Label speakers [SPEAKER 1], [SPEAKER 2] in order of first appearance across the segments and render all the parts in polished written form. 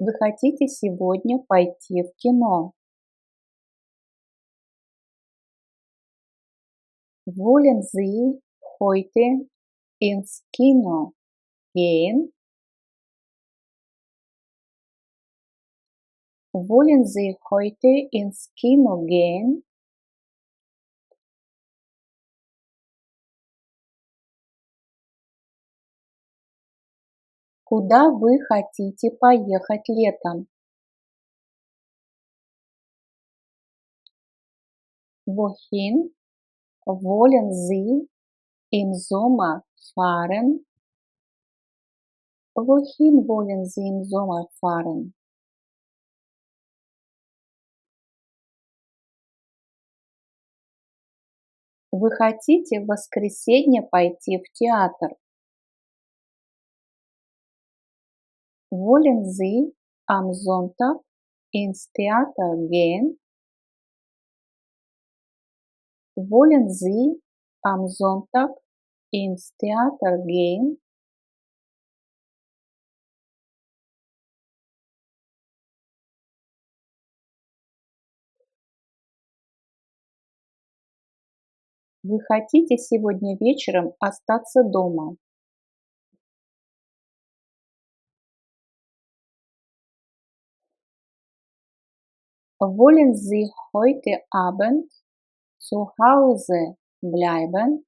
[SPEAKER 1] Вы хотите сегодня пойти в кино? Wollen Sie heute ins Kino gehen? Wollen Sie heute ins Kino gehen? Куда вы хотите поехать летом? Wohin wollen Sie im Sommer fahren? Wohin wollen Sie im Sommer fahren? Вы хотите в воскресенье пойти в театр? Wollen Sie am Sonntag ins Theater gehen? Wollen Sie am Sonntag ins Theater gehen? Вы хотите сегодня вечером остаться дома? Wollen Sie heute Abend zu Hause bleiben?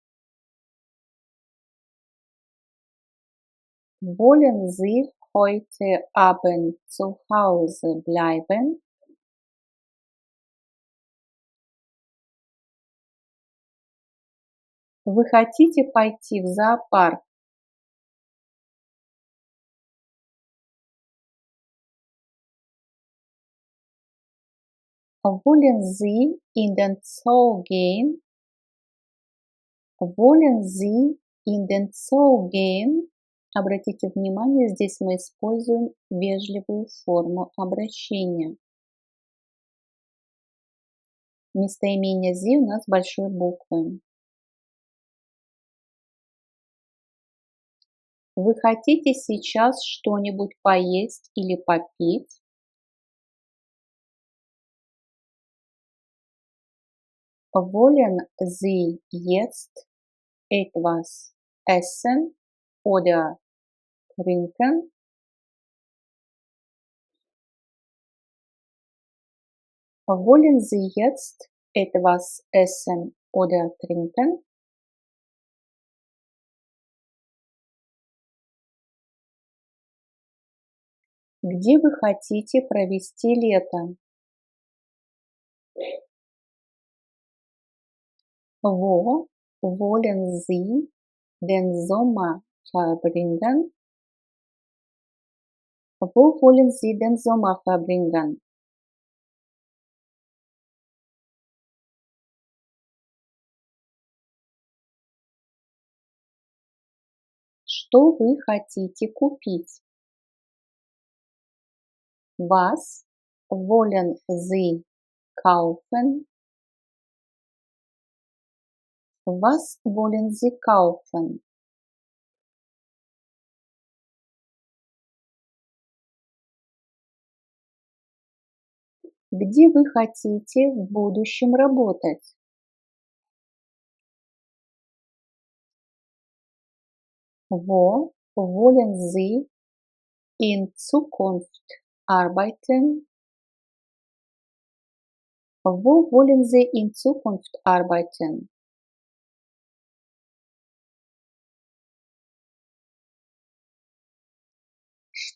[SPEAKER 1] Wollen Sie heute Abend zu Hause bleiben? Вы хотите пойти в зоопарк? Wollen Sie in den Zoo gehen? Wollen Sie in den Zoo gehen? Обратите внимание, здесь мы используем вежливую форму обращения. Местоимение «зи» у нас большой буквы. Вы хотите сейчас что-нибудь поесть или попить? Wollen Sie jetzt etwas essen oder trinken? Wollen Sie jetzt etwas essen oder trinken? Где вы хотите провести лето? Wo wollen Sie den Sommer verbringen? Wo wollen Sie den Sommer verbringen? Что вы хотите купить? Was wollen Sie kaufen? Was wollen Sie kaufen? Где вы хотите в будущем работать? Wo wollen Sie in Zukunft arbeiten? Wo wollen Sie in Zukunft arbeiten?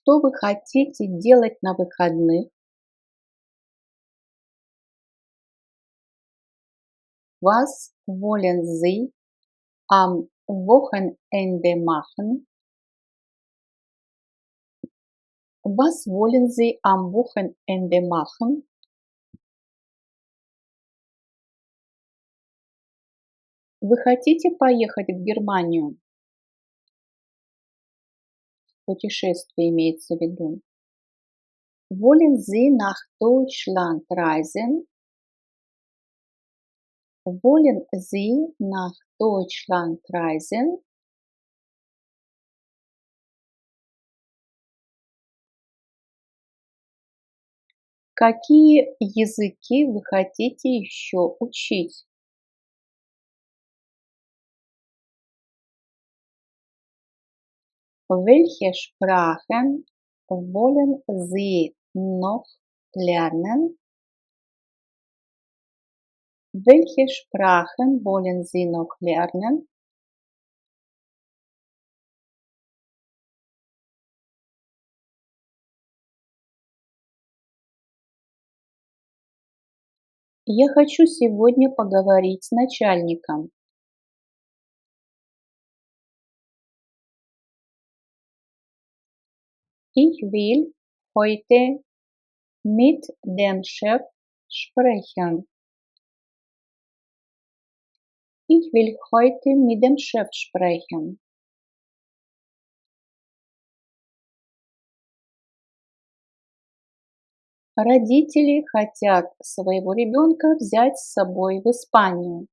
[SPEAKER 1] Что вы хотите делать на выходных? Was wollen Sie am Wochenende machen? Was wollen Sie am Wochenende machen? Вы хотите поехать в Германию? Путешествие имеется в виду. Wollen Sie nach Deutschland reisen? Wollen Sie nach Deutschland reisen? Какие языки вы хотите еще учить? Welche Sprachen wollen Sie noch lernen? Welche Sprachen wollen Sie noch lernen? Я хочу сегодня поговорить с начальником. Ich will heute mit dem Chef sprechen. Ich will heute mit dem Chef sprechen. Родители хотят своего ребенка взять с собой в Испанию.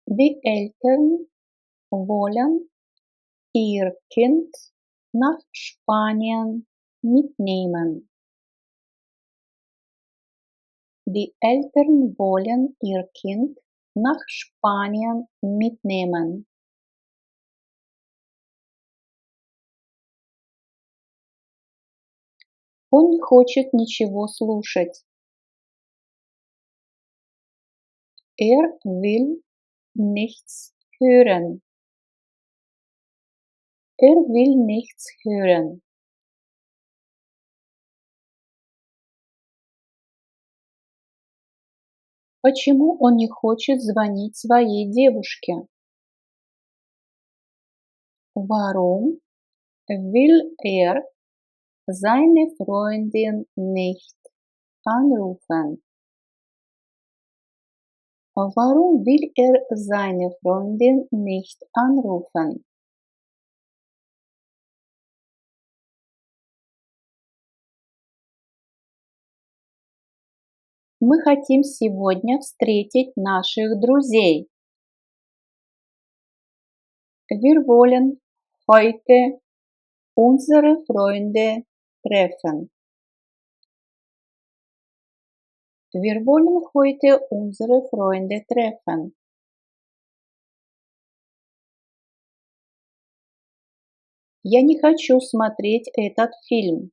[SPEAKER 1] Die Eltern wollen ihr Kind nach Spanien mitnehmen. Die Eltern wollen ihr Kind nach Spanien mitnehmen. Он не хочет ничего слушать. Will nichts hören. Will nichts hören. Почему он не хочет звонить своей девушке? Warum will seine Freundin nicht anrufen? Warum will seine Freundin nicht anrufen? Мы хотим сегодня встретить наших друзей. Wir wollen heute unsere Freunde treffen. Wir wollen heute unsere Freunde treffen. Я не хочу смотреть этот фильм.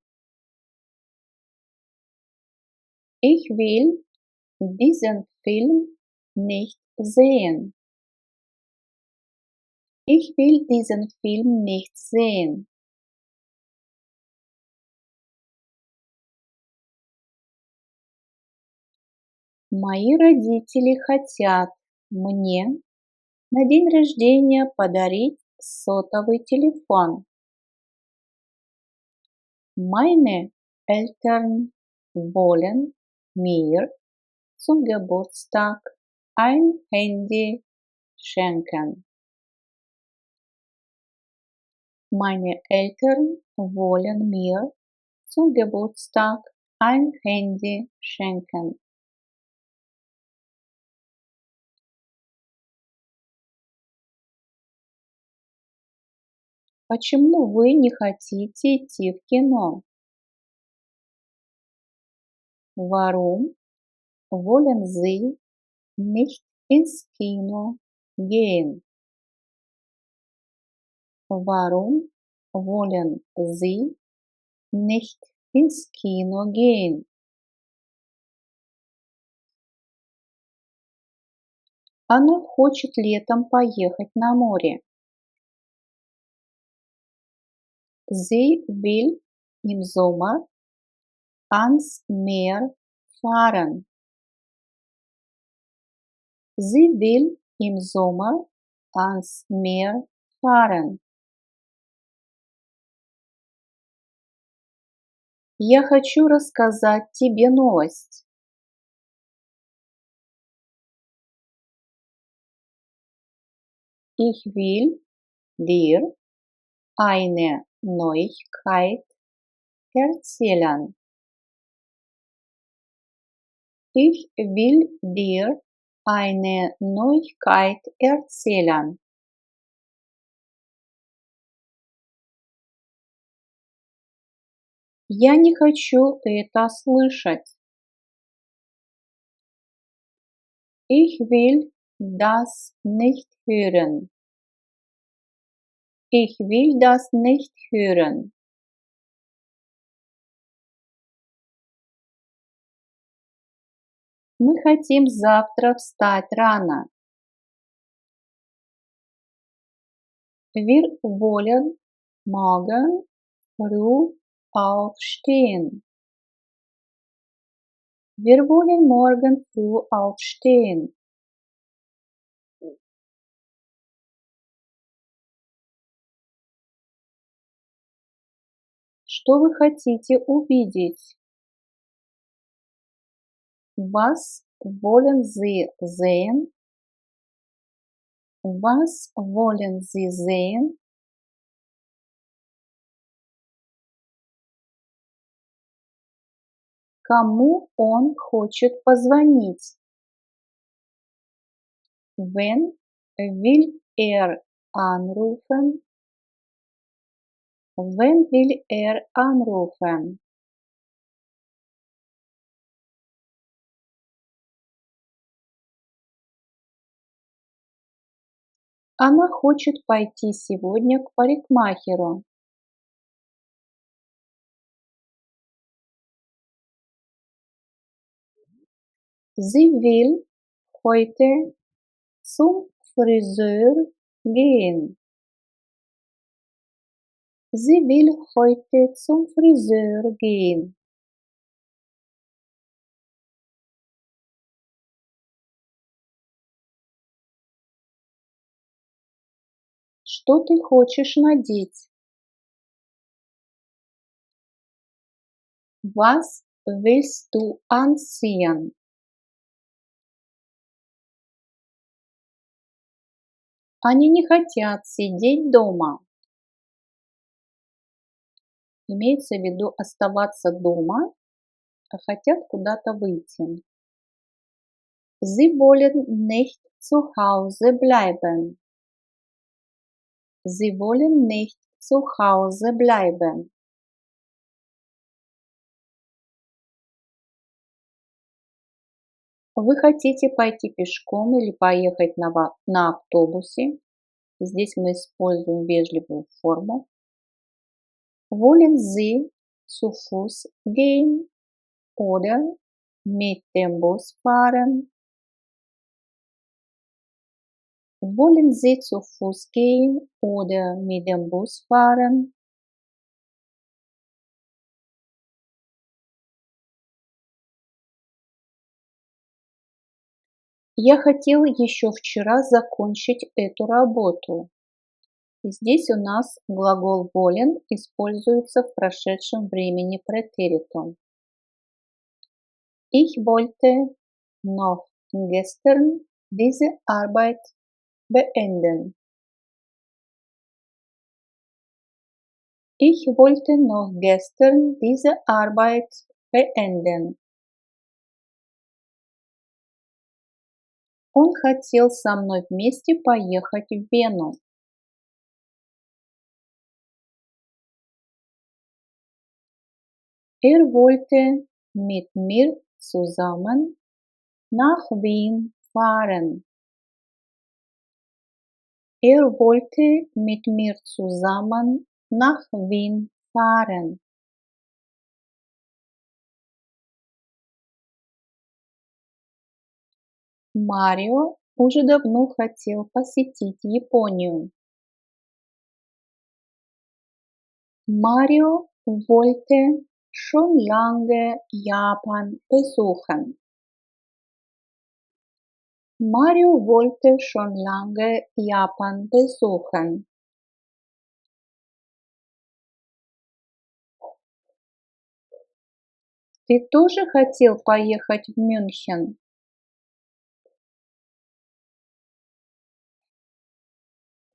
[SPEAKER 1] Ich will diesen Film nicht sehen. Ich will diesen Film nicht sehen. Мои родители хотят мне на день рождения подарить сотовый телефон. Meine Eltern wollen mir zum Geburtstag ein Handy schenken. Meine Eltern wollen mir zum Geburtstag ein Handy schenken. Почему вы не хотите идти в кино? Warum wollen Sie nicht ins Kino gehen? Warum wollen Sie nicht ins Kino gehen? Она хочет летом поехать на море. Sie will im Sommer ans Meer fahren. Sie will im Sommer ans Meer fahren. Я хочу рассказать тебе новость. Ich will dir eine Neuigkeit erzählen. Ich will dir eine Neuigkeit erzählen. Я не хочу это слышать. Ich will das nicht hören. Ich will das nicht hören. Мы хотим завтра встать рано. Wir wollen morgen früh aufstehen. Wir wollen morgen früh aufstehen. Что вы хотите увидеть? Was wollen Sie sehen? Was wollen Sie sehen? Кому он хочет позвонить? Wen will anrufen? Wen will anrufen? Она хочет пойти сегодня к парикмахеру. Sie will heute zum Friseur gehen. Sie will heute zum Friseur gehen. Что ты хочешь надеть? Was willst du anziehen? Они не хотят сидеть дома. Имеется в виду оставаться дома, а хотят куда-то выйти. Sie wollen nicht zu Hause bleiben. Sie wollen nicht zu Hause bleiben. Вы хотите пойти пешком или поехать на автобусе? Здесь мы используем вежливую форму. Wollen Sie zu Fuß gehen oder mit dem Bus fahren? Wollen Sie zu Fuß gehen oder mit dem Bus fahren? Я хотел еще вчера закончить эту работу. И здесь у нас глагол wollen используется в прошедшем времени претеритум. Ich wollte noch gestern diese Arbeit beenden. Ich wollte noch gestern diese Arbeit beenden. Он хотел со мной вместе поехать в Вену. Wollte mit mir zusammen nach Wien fahren. Wollte mit mir zusammen nach Wien fahren. Марио уже давно хотел посетить Японию. Mario wollte schon lange Japan besuchen. Mario wollte schon lange Japan besuchen. Ты тоже хотел поехать в Мюнхен?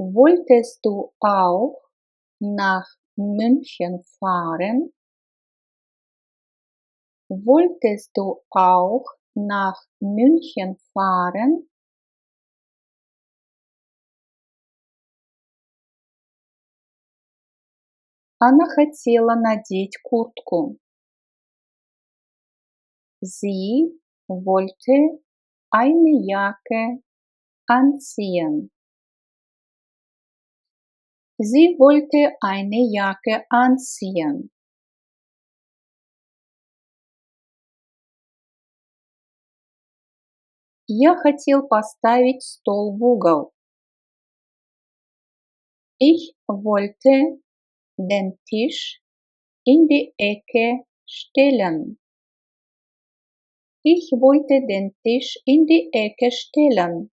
[SPEAKER 1] Wolltest du auch nach München fahren? Wolltest du auch nach München fahren? Она хотела надеть куртку. Sie wollte eine Jacke anziehen. Sie wollte eine Jacke anziehen. Я хотел поставить стол в угол. Ich wollte den Tisch in die Ecke stellen. Ich wollte den Tisch in die Ecke stellen.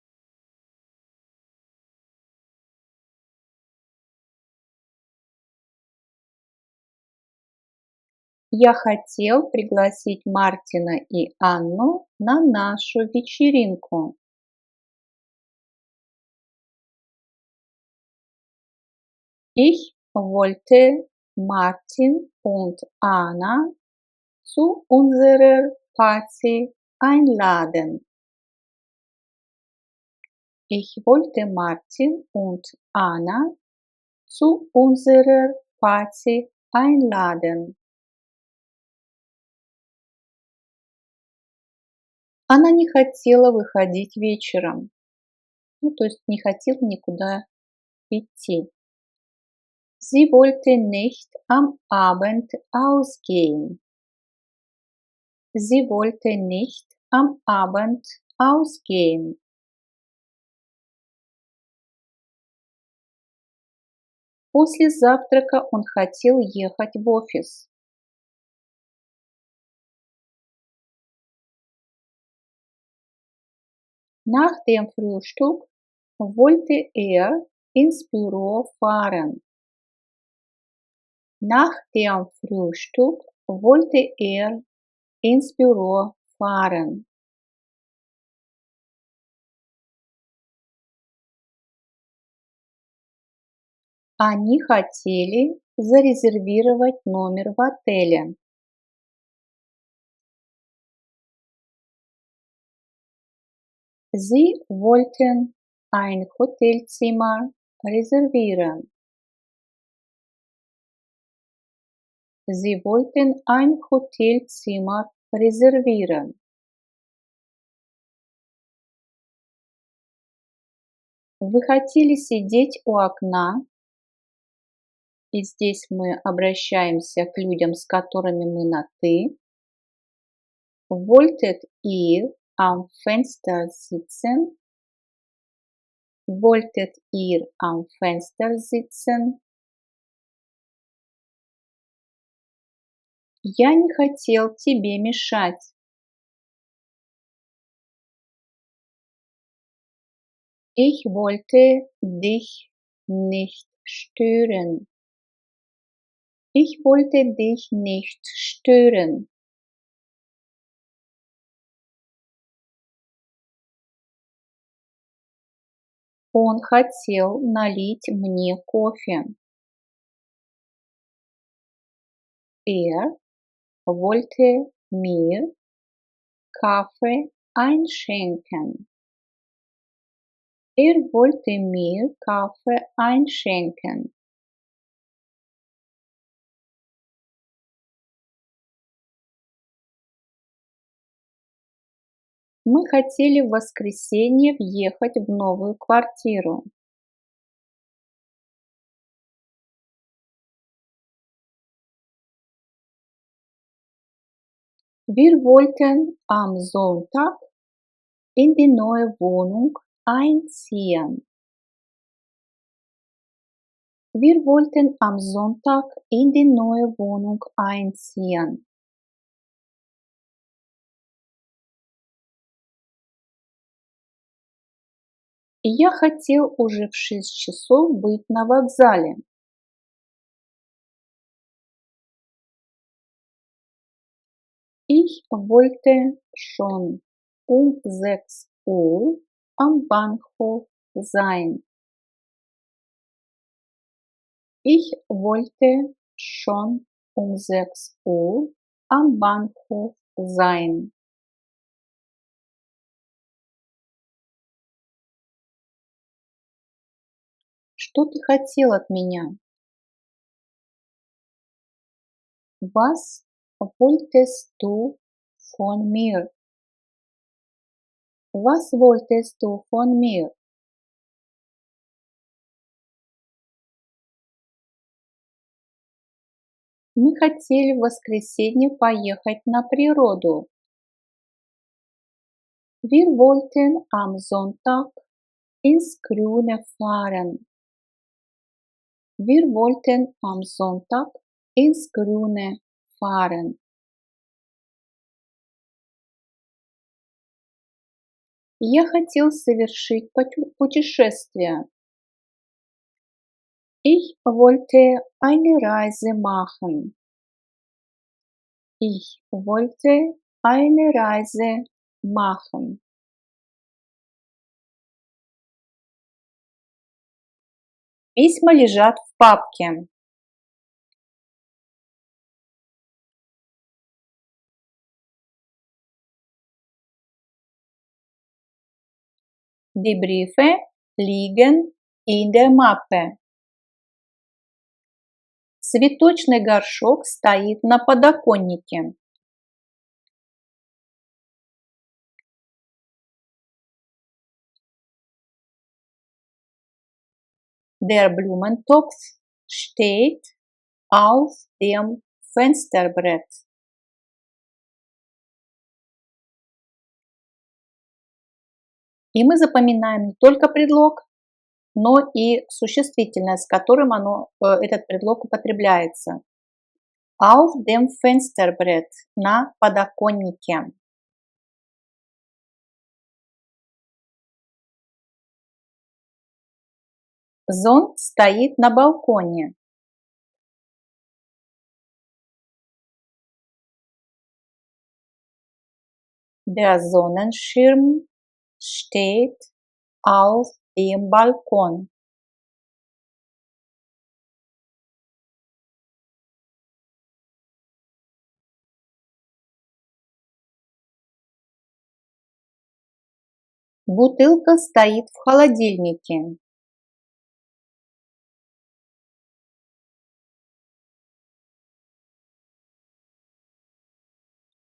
[SPEAKER 1] Я хотел пригласить Мартина и Анну на нашу вечеринку. Ich wollte Martin und Anna zu unserer Party einladen. Ich wollte Martin und Anna zu unserer Party einladen. Она не хотела выходить вечером. То есть не хотела никуда идти. Sie wollte nicht am Abend ausgehen. Sie wollte nicht am Abend ausgehen. После завтрака он хотел ехать в офис. Nach dem Frühstück wollte er ins Büro fahren. Nach dem Frühstück wollte er ins Büro fahren. Они хотели зарезервировать номер в отеле. Sie wollten ein Hotelzimmer reservieren. Sie wollten ein Hotelzimmer reservieren. Вы хотели сидеть у окна, и здесь мы обращаемся к людям, с которыми мы на «ты». Wolltet ihr am Fenster sitzen? Wolltet ihr am Fenster sitzen? Я не хотел тебе мешать. Ich wollte dich nicht stören. Ich wollte dich nicht stören. Он хотел налить мне кофе. Er wollte mir Kaffee einschenken. Er wollte mir Kaffee einschenken. Мы хотели в воскресенье въехать в новую квартиру. Wir wollten am Sonntag in die neue Wohnung einziehen. Wir wollten am Sonntag in die neue Wohnung einziehen. И я хотел уже в 6 часов быть на вокзале. Ich wollte schon um 6 Uhr am Bahnhof sein. Ich wollte schon um 6 Uhr am Bahnhof sein. Что ты хотел от меня? Was wolltest du von mir? Was wolltest du von mir? Мы хотели в воскресенье поехать на природу. Wir wollten am Sonntag ins Grüne fahren. Wir wollten am Sonntag ins Grüne fahren. Я хотел совершить путешествие. Ich wollte eine Reise machen. Ich wollte eine Reise machen. Письма лежат в папке. Die Briefe liegen in der Mappe. Цветочный горшок стоит на подоконнике. Der Blumentopf steht auf dem Fensterbrett. И мы запоминаем не только предлог, но и существительное, с которым этот предлог употребляется. Auf dem Fensterbrett, на подоконнике. Зонт стоит на балконе. Der Sonnenschirm steht auf dem Balkon. Бутылка стоит в холодильнике.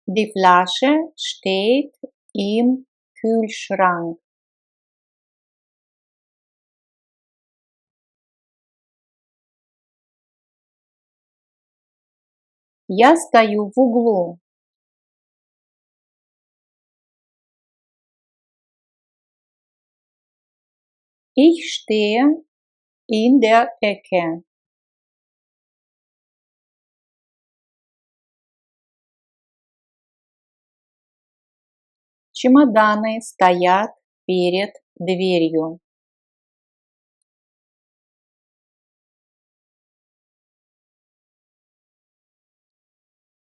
[SPEAKER 1] Die Flasche steht im Kühlschrank. Я стою в углу. Ich stehe in der Ecke. Чемоданы стоят перед дверью.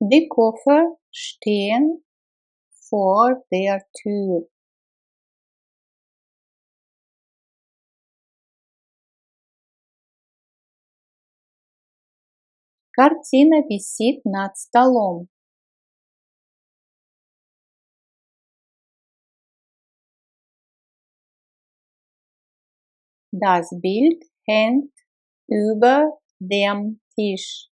[SPEAKER 1] Die Koffer stehen vor der Tür. Картина висит над столом. Das Bild hängt über dem Tisch.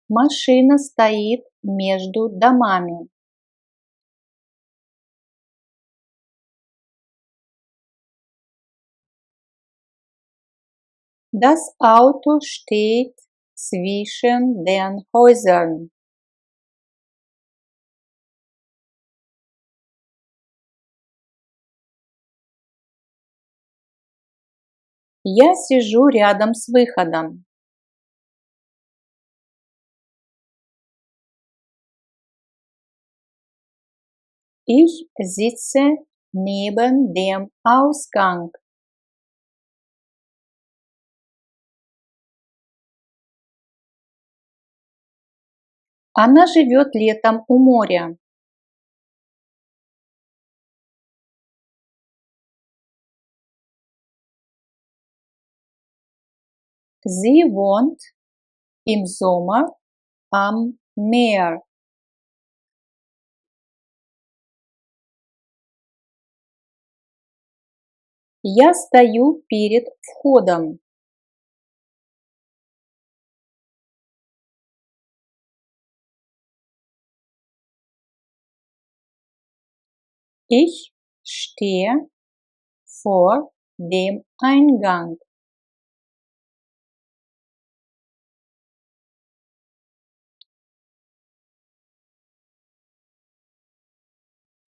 [SPEAKER 1] Машина стоит между домами. Das Auto steht zwischen den Häusern. Я сижу рядом с выходом. Ich sitze neben dem Ausgang. Она живет летом у моря. Sie wohnt im Sommer am Meer. Я стою перед входом. Ich stehe vor dem Eingang.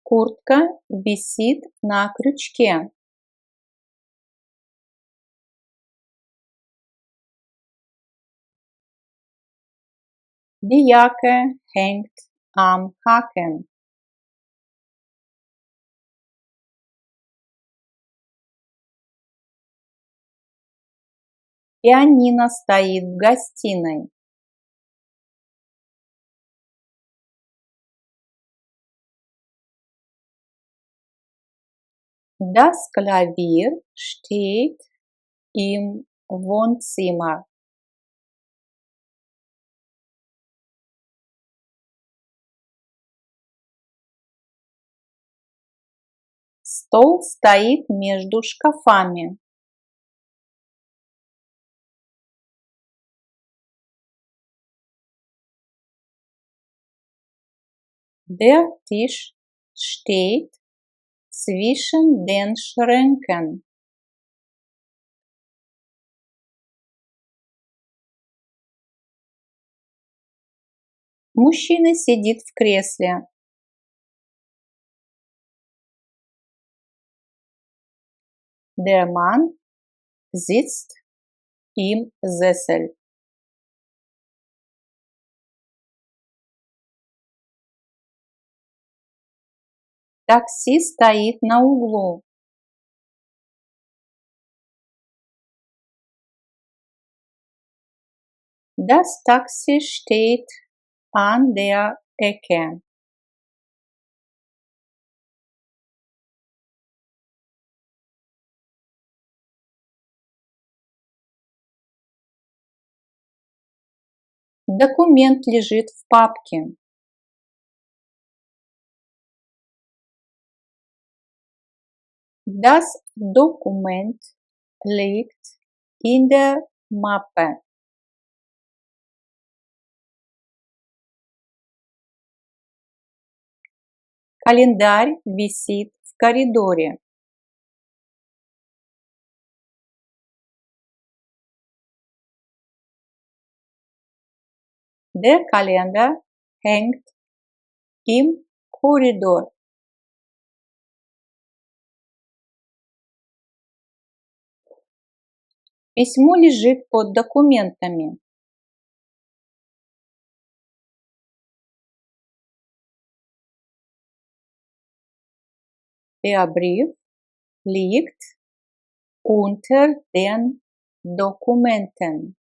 [SPEAKER 1] Куртка висит на крючке. Die Jacke hängt am Haken. Пианино стоит в гостиной. Das Klavier steht im Wohnzimmer. Стол стоит между шкафами. Der Tisch steht zwischen den Schränken. Мужчина сидит в кресле. Der Mann sitzt im Sessel. Такси стоит на углу. Das Taxi steht an der Ecke. Документ лежит в папке. Das Dokument liegt in der Mappe. Календарь висит в коридоре. Der Kalender hängt im Korridor. Письмо лежит под документами. Der Brief liegt unter den Dokumenten.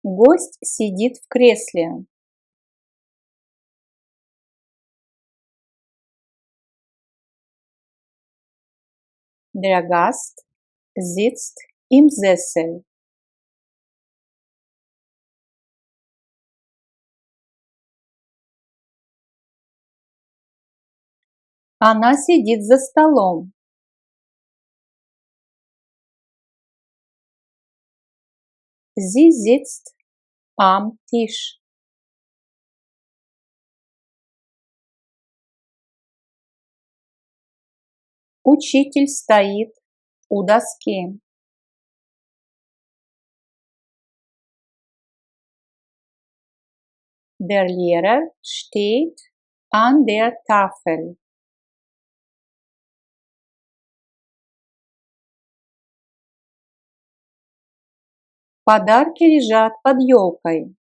[SPEAKER 1] Гость сидит в кресле. Der Gast sitzt im Sessel. Она сидит за столом. Sie sitzt am Tisch. Учитель стоит у доски. Der Lehrer steht an der Tafel. Подарки лежат под елкой.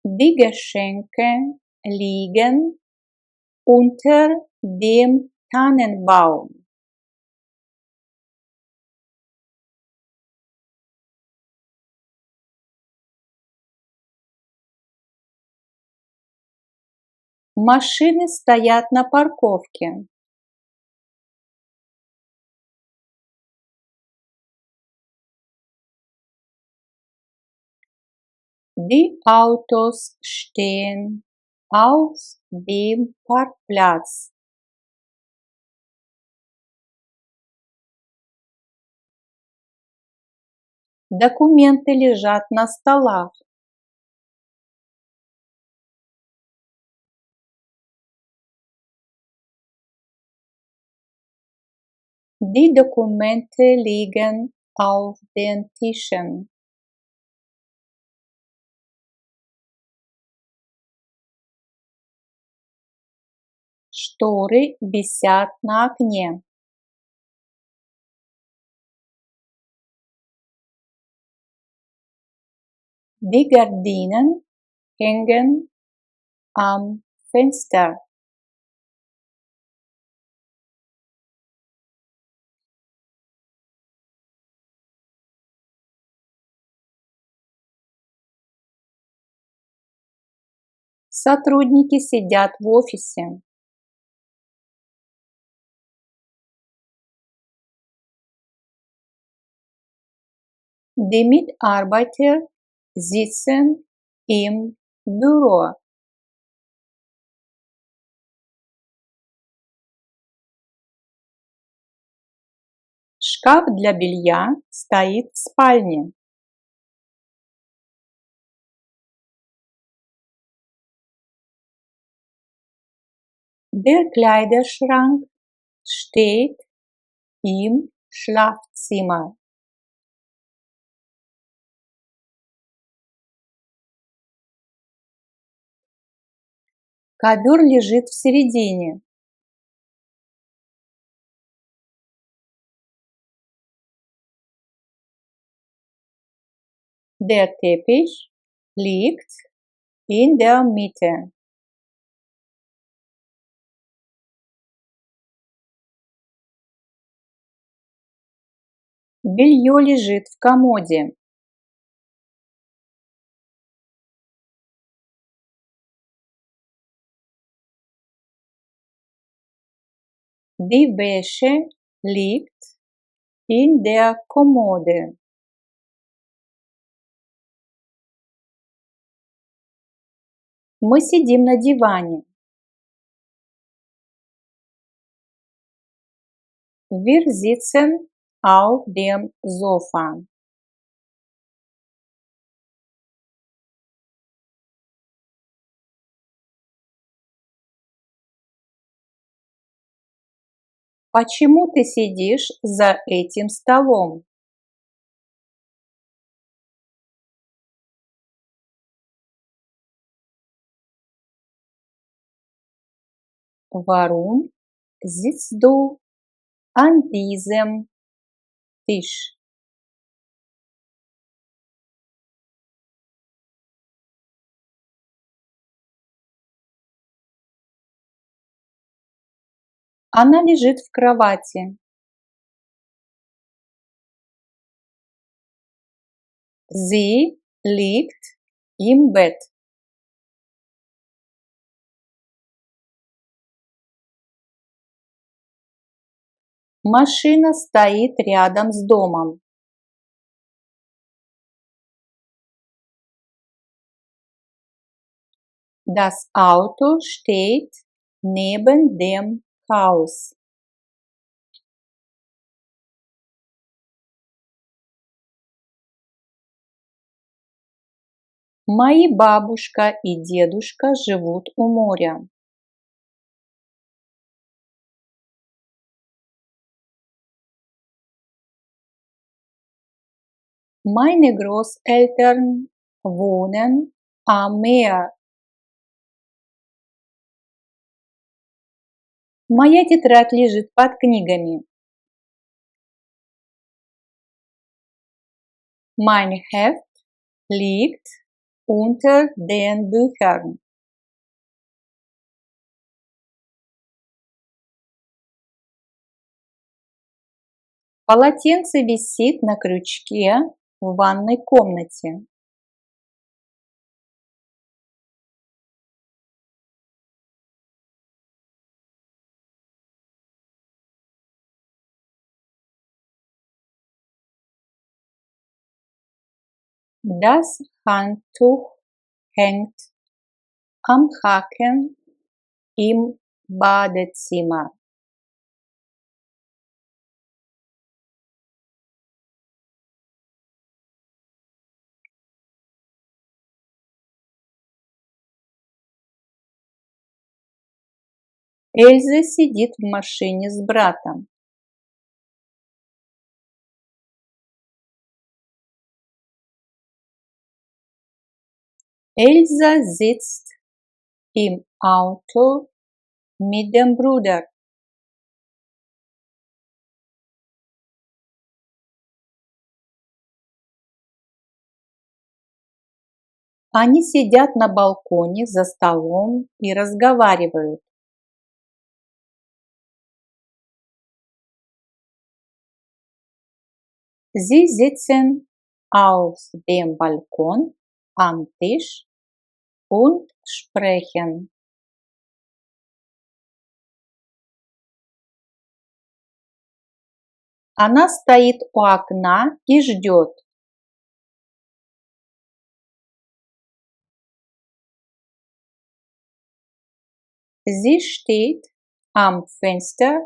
[SPEAKER 1] Die Geschenke liegen unter dem Tannenbaum. Машины стоят на парковке. Die Autos stehen auf dem Parkplatz. Документы лежат на столах. Die Dokumente liegen auf den Tischen. Шторы висят на окне. Die Gardinen hängen am Fenster. Сотрудники сидят в офисе. Die Mitarbeiter sitzen im Büro. Шкаф для белья стоит в спальне. Der Kleiderschrank steht im Schlafzimmer. Ковер лежит в середине. Der Teppich liegt in der Mitte. Белье лежит в комоде. Die Wäsche liegt in der Kommode. Мы сидим на диване. Wir sitzen auf dem Sofa. Почему ты сидишь за этим столом? Warum sitzt du an diesem Tisch? Она лежит в кровати. Sie liegt im Bett. Машина стоит рядом с домом. Das Auto steht neben dem Haus. Мои бабушка и дедушка живут у моря. Meine Großeltern wohnen am Meer. Моя тетрадь лежит под книгами. Mein Heft liegt unter den Büchern. Полотенце висит на крючке в ванной комнате. Das Handtuch hängt am Haken im Badezimmer. Эльза сидит в машине с братом. Эльза sitzt im Auto mit dem Bruder. Они сидят на балконе за столом и разговаривают. Sie sitzen auf dem Balkon am Tisch und sprechen. Она стоит у окна и ждет. Sie steht am Fenster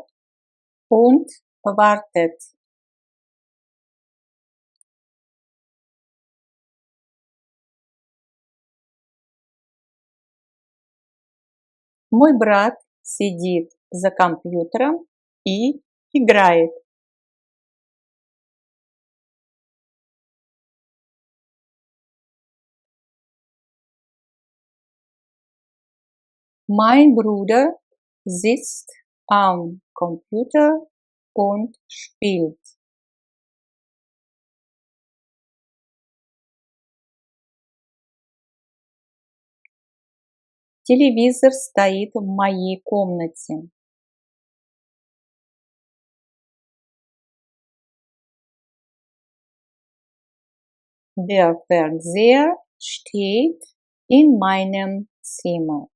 [SPEAKER 1] und wartet. Мой брат сидит за компьютером и играет. Mein Bruder sitzt am Computer und spielt. Телевизор стоит в моей комнате. Der Fernseher steht in meinem Zimmer.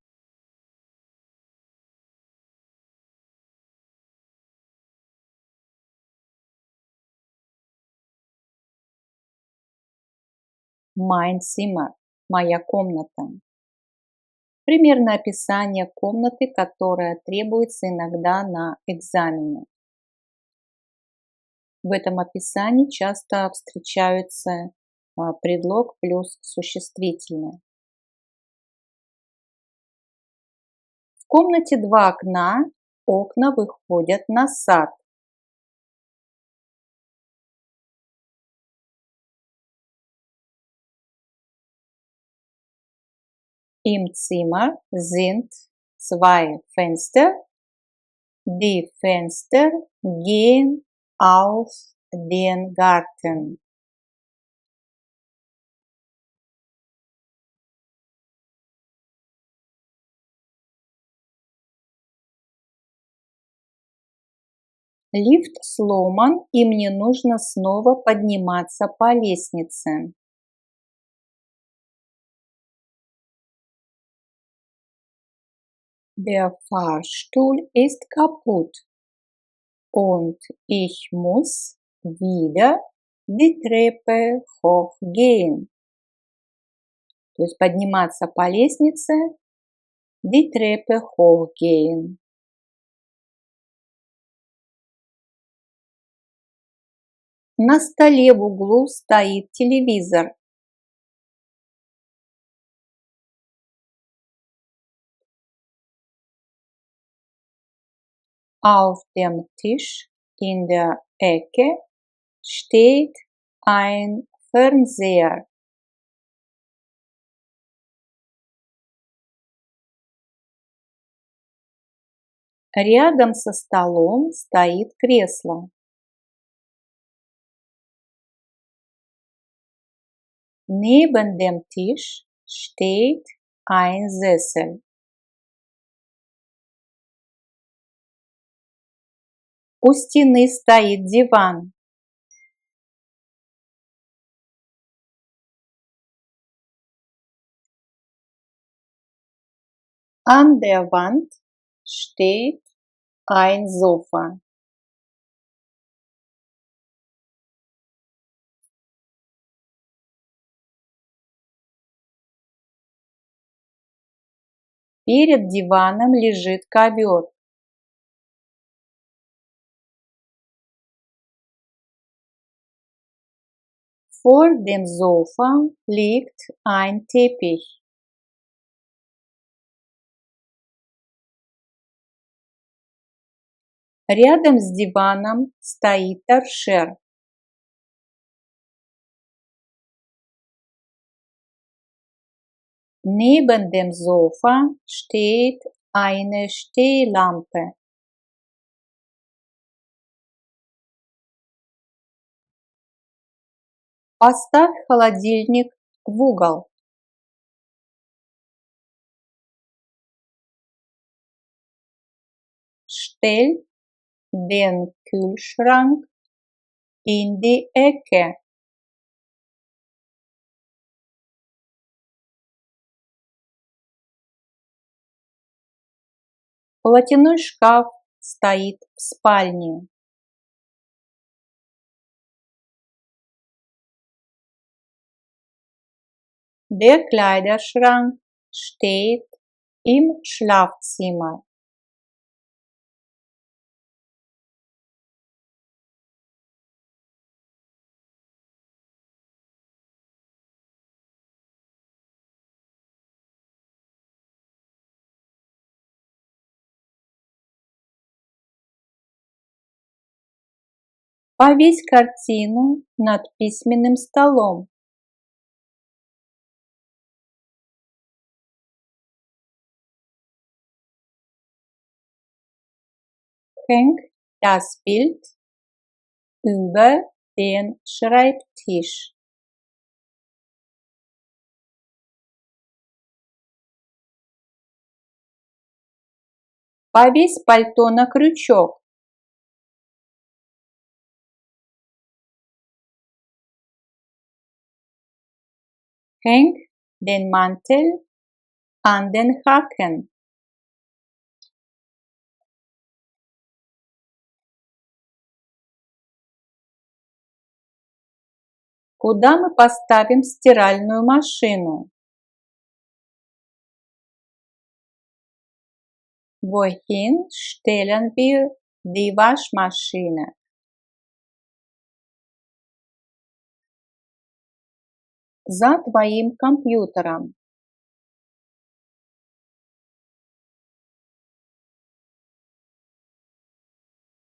[SPEAKER 1] Mein Zimmer, моя комната. Примерное описание комнаты, которая требуется иногда на экзамене. В этом описании часто встречаются предлог плюс существительное. В комнате два окна, окна выходят на сад. Im Zimmer sind zwei Fenster. Die Fenster gehen auf den Garten. Лифт сломан, и мне нужно снова подниматься по лестнице. Der Fahrstuhl ist kaputt und ich muss wieder die Treppe hochgehen. То есть подниматься по лестнице, die Treppe hochgehen. На столе в углу стоит телевизор. Auf dem Tisch in der Ecke steht ein Fernseher. Рядом со столом стоит кресло. Neben dem Tisch steht ein Sessel. У стены стоит диван. An der Wand steht ein Sofa. Перед диваном лежит ковер. Vor dem Sofa liegt ein Teppich. Рядом с диваном стоит торшер. Neben dem Sofa steht eine Stehlampe. Поставь холодильник в угол. Stell den Kühlschrank in die Ecke. Платяной шкаф стоит в спальне. Der Kleiderschrank steht im Schlafzimmer. Повесь картину над письменным столом. Häng das Bild über den Schreibtisch. Повесь пальто на крючок. Häng den Mantel an den Haken. Куда мы поставим стиральную машину? Wohin stellen wir die Waschmaschine? За твоим компьютером.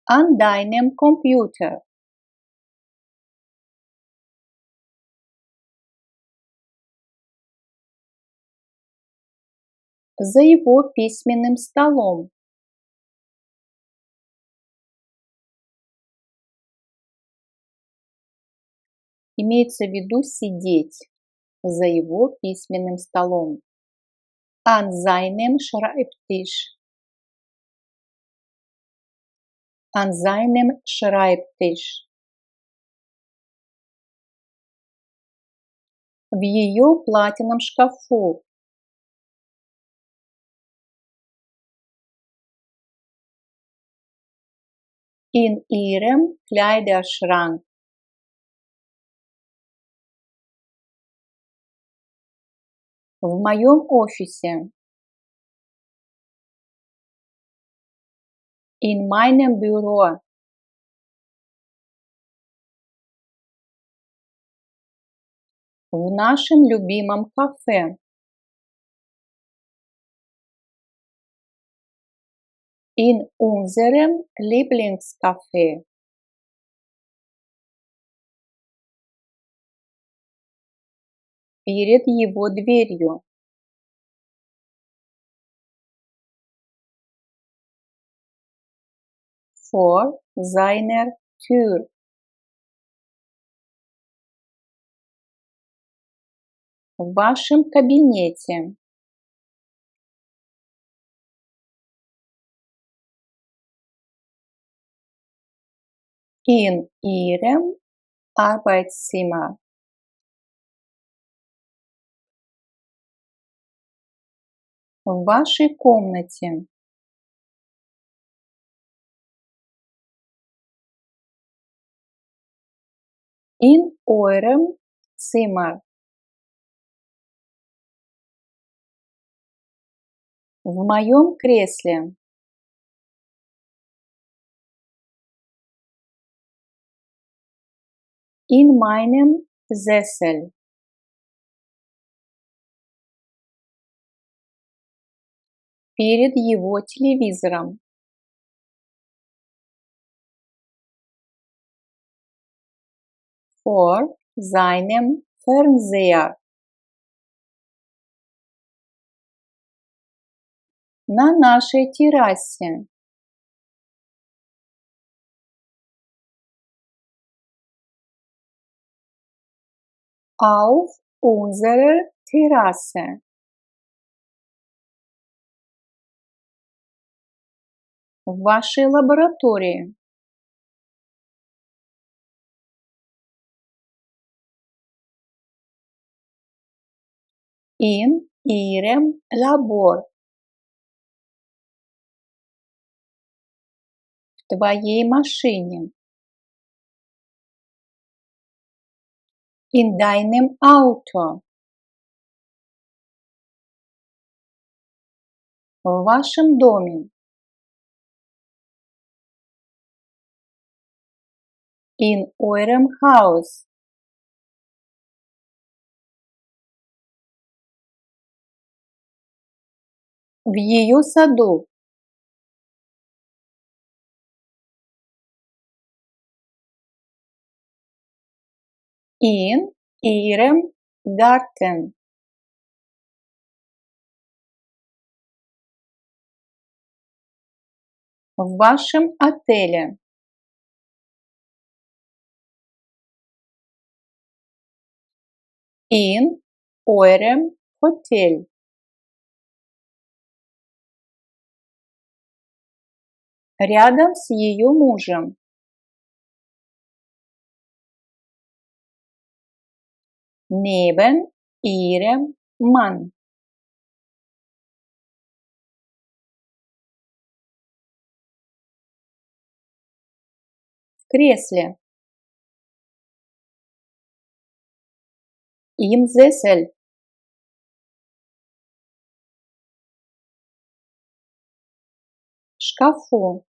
[SPEAKER 1] An deinem Computer. За его письменным столом. Имеется в виду сидеть за его письменным столом. An seinem Schreibtisch. An seinem Schreibtisch. В ее платяном шкафу. In ihrem Kleiderschrank. В моем офисе. In meinem Büro. В нашем любимом кафе. In unserem Lieblingscafé. Перед его дверью. Vor seiner Tür. В вашем кабинете. In ihrem Arbeitszimmer. В вашей комнате. In eurem Zimmer. В моем кресле. In meinem Sessel. Перед его телевизором. Vor seinem Fernseher. На нашей террасе. Auf unserer Terrasse. В вашей лаборатории. In ihrem Labor. В твоей машине. In deinem Auto. В вашем доме. In eurem Haus. В ее саду. In ihrem Garten. В вашем отеле. In eurem Hotel. Рядом с ее мужем. Neben ihrem Mann. В кресле. Im Sessel. В шкафу.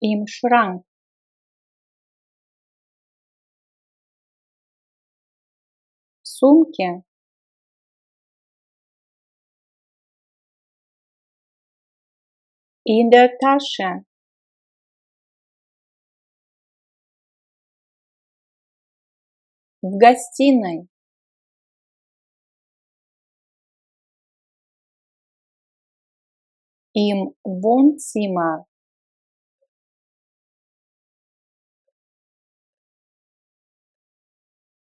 [SPEAKER 1] Im Schrank. В сумке. In der Tasche. В гостиной. Im Wohnzimmer.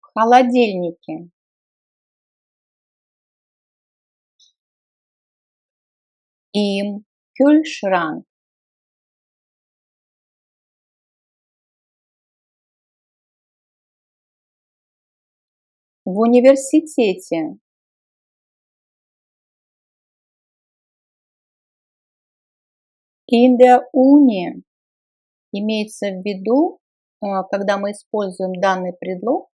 [SPEAKER 1] В холодильнике. Im Kühlschrank. В университете. In der Uni. Имеется в виду, когда мы используем данный предлог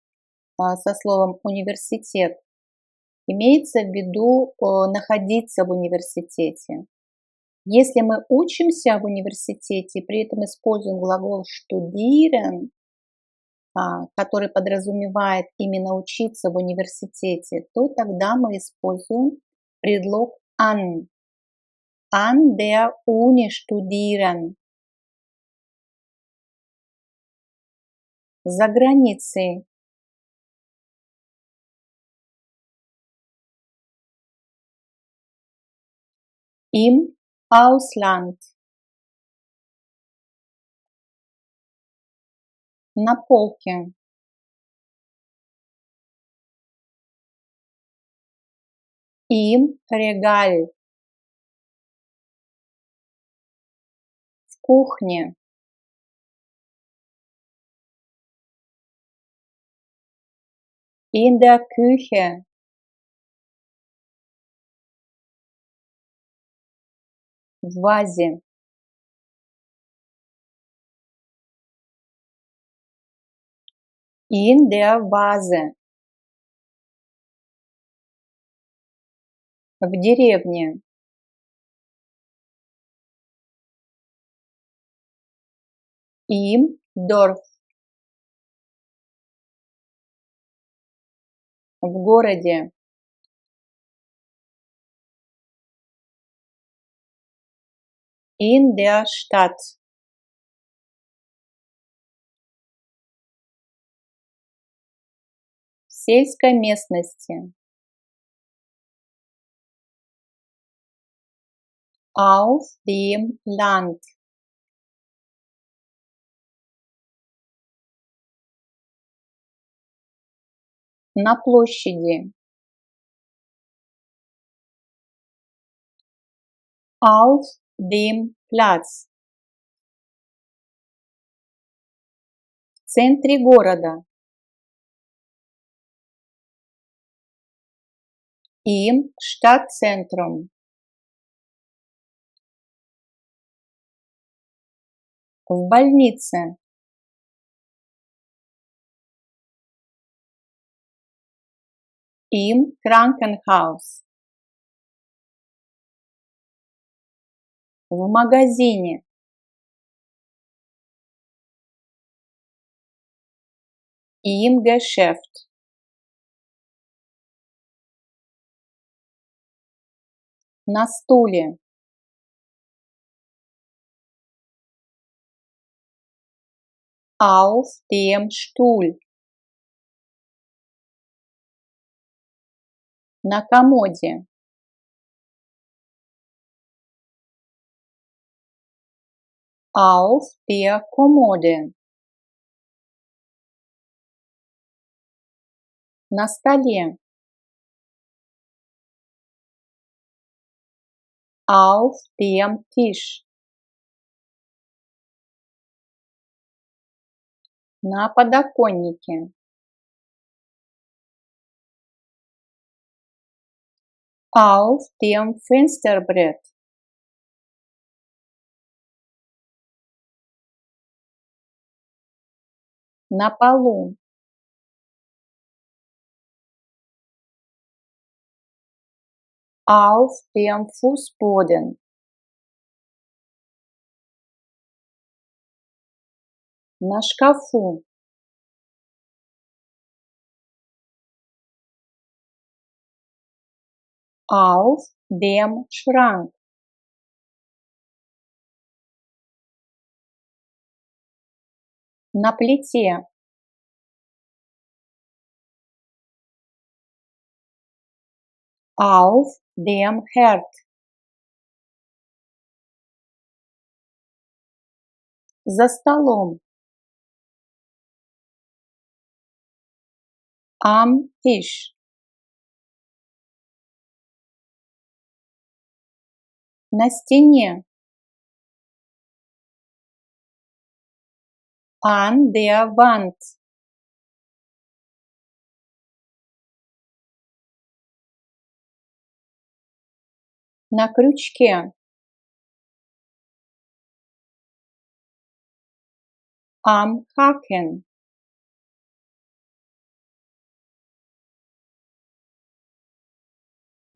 [SPEAKER 1] со словом университет, имеется в виду находиться в университете. Если мы учимся в университете, при этом используем глагол studieren, который подразумевает именно учиться в университете, то тогда мы используем предлог an. An der Uni studieren. За границей. Im Ausland. На полке. Im Regal. В кухне. In der Küche. В вазе. In der Vase. В деревне. Im Dorf. В городе. In der Stadt. В сельской местности. Auf dem Land. На площади. Auf dem Platz. В центре города. Im Stadtzentrum. В больнице. Im Krankenhaus. В магазине. Im Geschäft. На стуле. Auf dem Stuhl. На комоде. Auf der Kommode. На столе. Auf dem Tisch. На подоконнике. Auf dem Fensterbrett. На полу. Auf dem Fußboden. На шкафу. Auf dem Schrank. На плите. Auf dem Herd. За столом. Am Tisch. На стене. An der Wand. На крючке. Am Haken.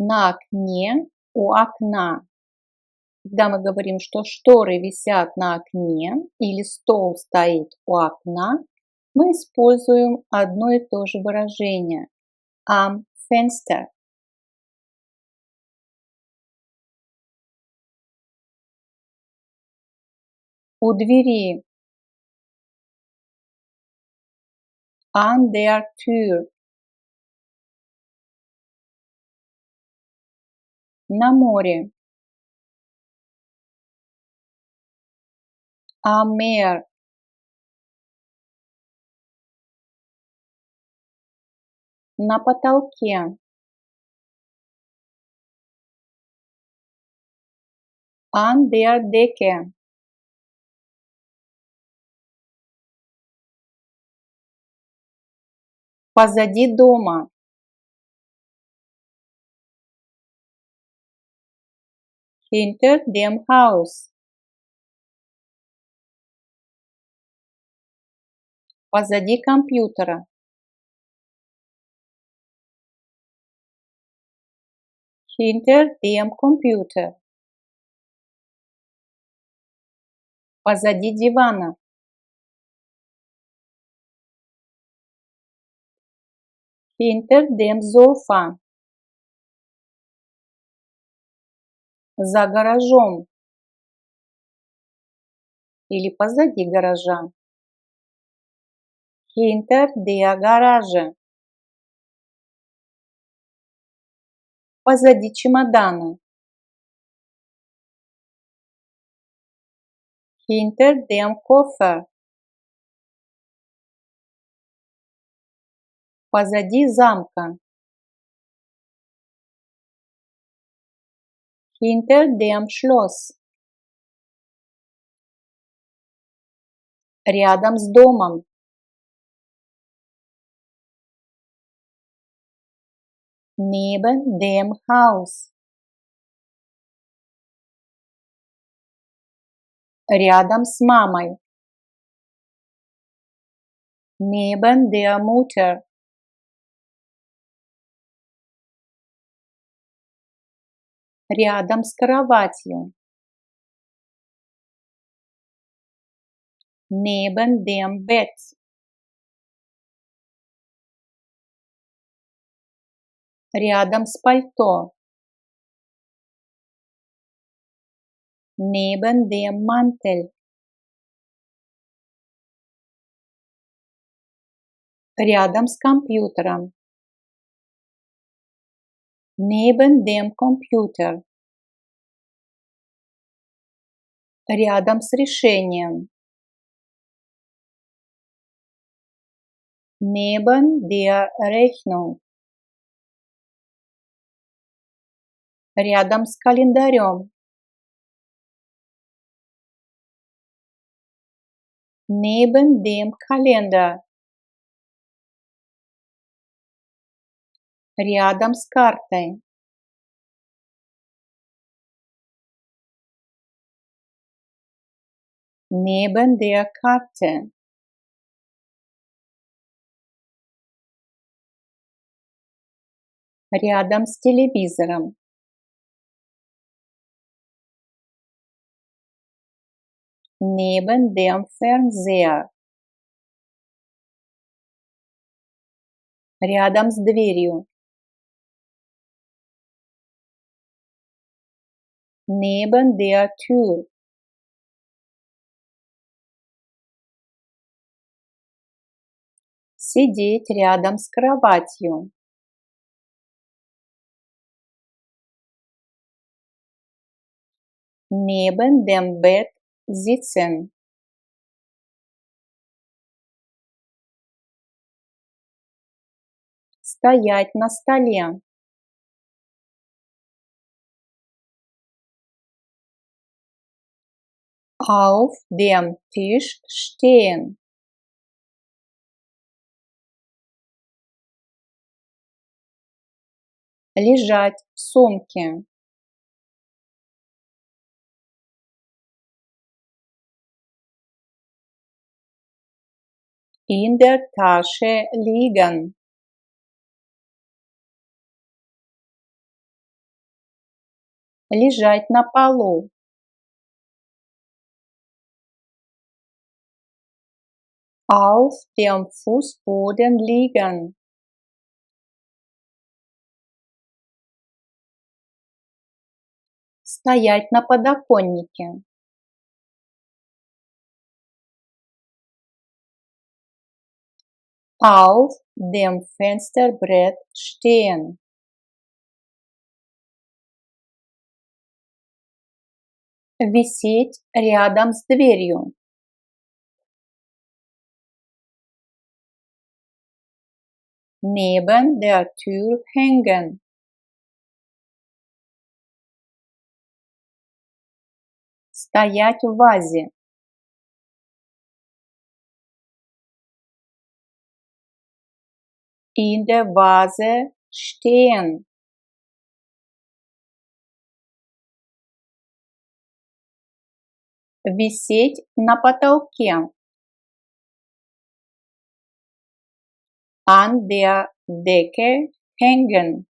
[SPEAKER 1] На окне, у окна. Когда мы говорим, что шторы висят на окне или стол стоит у окна, мы используем одно и то же выражение am Fenster. У двери. An der Tür. На море. Am Meer. На потолке. An der Decke. Позади дома. Hinter dem Haus. Позади компьютера. Hinter dem Computer. Позади дивана. Hinter dem Sofa. За гаражом. Или позади гаража. Hinter der Garage. Позади чемодана. Hinter dem Koffer. Позади замка. Hinter dem Schloss. Рядом с домом. Neben dem Haus. Рядом с мамой. Neben der Mutter. Рядом с кроватью. Neben dem Bett. Рядом с пальто. Neben dem Mantel. Рядом с компьютером. Neben dem Computer. Рядом с решением. Neben der Rechnung. Рядом с календарем. Neben dem Kalender. Рядом с картой. Neben der Karte. Рядом с телевизором. Neben dem Fernseher. Рядом с дверью. Neben der Tür. Сидеть рядом с кроватью. Neben dem Bett sitzen. Стоять на столе. Auf dem Tisch stehen. Лежать в сумке. In der Tasche liegen. Лежать на полу. Auf dem Fußboden liegen. Стоять на подоконнике. Auf dem Fensterbrett stehen. Висеть рядом с дверью. Neben der Tür hängen. Стоять в вазе. In der Vase stehen. Висеть на потолке. An der Decke hängen.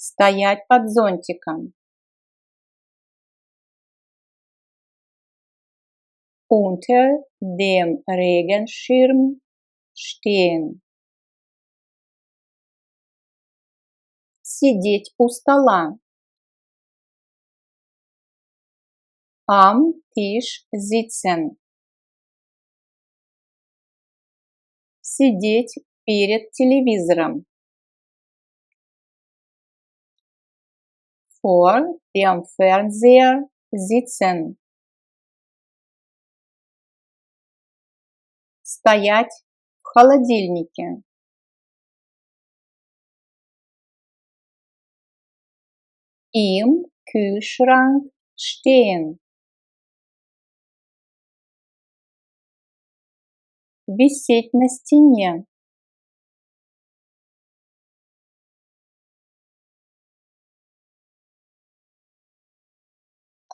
[SPEAKER 1] Стоять под зонтиком. Unter dem Regenschirm stehen. Сидеть у стола. Am Tisch sitzen. Сидеть перед телевизором. Vor dem Fernseher sitzen. Стоять в холодильнике. Im Kühlschrank stehen. Висеть на стене.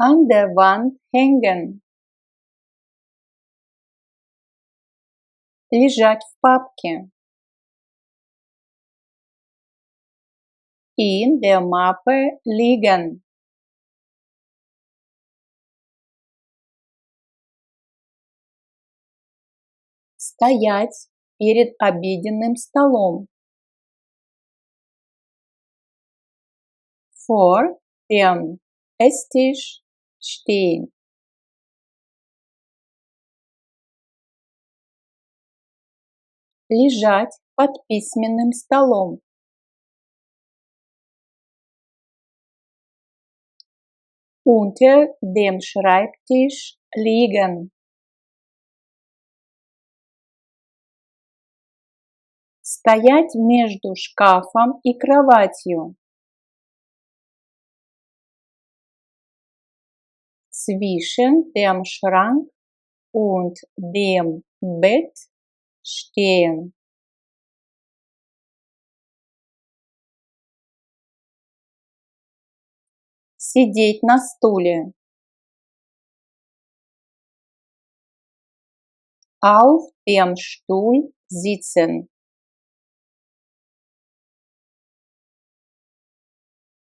[SPEAKER 1] An der Wand hängen. Лежать в папке. In der Mappe liegen. Стоять перед обеденным столом. Vor dem Esstisch stehen. Лежать под письменным столом. Unter dem Schreibtisch liegen. Стоять между шкафом и кроватью. Zwischen dem Schrank und dem Bett stehen. Сидеть на стуле. Auf dem Stuhl sitzen.